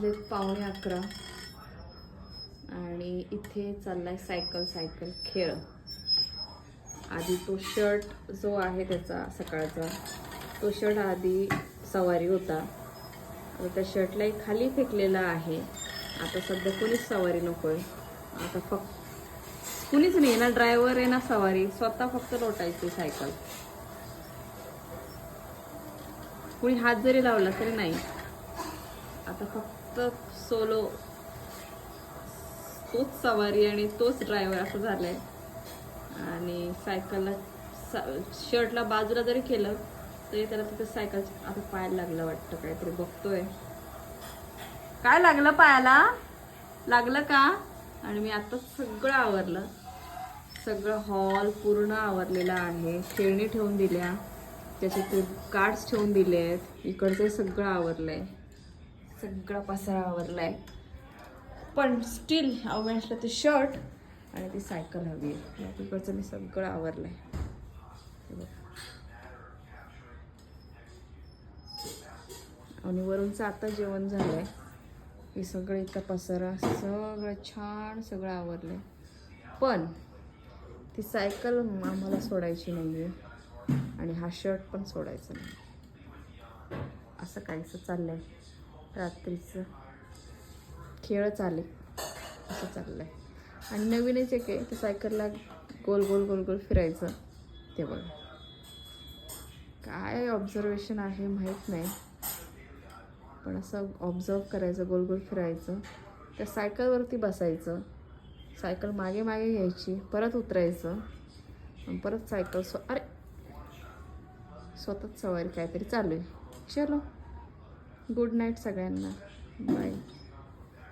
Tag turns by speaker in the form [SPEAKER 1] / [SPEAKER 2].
[SPEAKER 1] 11:15 आणि इथे चाललाय सायकल खेळ. आधी तो शर्ट जो आहे त्याचा सकाळचा, तो शर्ट आधी सवारी होता. आता त्या शर्टला खाली फेकलेला आहे. आता सध्या कोणीच सवारी नकोय. आता फक्त कुणीच नाही ना, ड्रायव्हर आहे ना सवारी, स्वतः फक्त लोटायची सायकल. कुणी हात जरी लावला तरी नाही. आता फक्त सोलो, तोच सवारी आणि तोच ड्रायव्हर असं झालंय. आणि सायकलला शर्टला बाजूला जरी केलं तरी त्याला तिथे सायकल आता पायाला लागलं वाटतं. काहीतरी बघतोय. काय लागलं पायाला? लागलं का? आणि मी आता सगळं आवरलं. सगळं हॉल पूर्ण आवरलेला आहे. खेळणी ठेवून दिल्या, त्याचे ते कार्ड्स ठेवून दिलेत. इकडचं सगळं आवरलंय, सगळा पसारा आवरलाय. पण स्टील अविनाशला ते शर्ट आणि ती सायकल हवी आहे. तिकडचं मी सगळं आवरलंय. आणि वरूनचं आता जेवण झालंय. हे सगळं इतका पसारा, सगळं छान सगळं आवरलंय. पण ती सायकल आम्हाला सोडायची नाही आहे आणि हा शर्ट पण सोडायचा नाही. असं काहीसं चाललंय. रात्रीचं खेळ चाले असं चाललंय. आणि नवीनच एक आहे, त्या सायकलला गोल गोल गोल गोल फिरायचं. ते बघ काय ऑब्झर्वेशन आहे माहीत नाही, पण असं ऑब्झर्व करायचं, गोल गोल फिरायचं. त्या सायकलवरती बसायचं, सायकल मागे मागे घ्यायची, परत उतरायचं आणि परत सायकल अरे स्वतःच सवारी काहीतरी चालू आहे. चलो, गुड नाईट सगळ्यांना, बाय.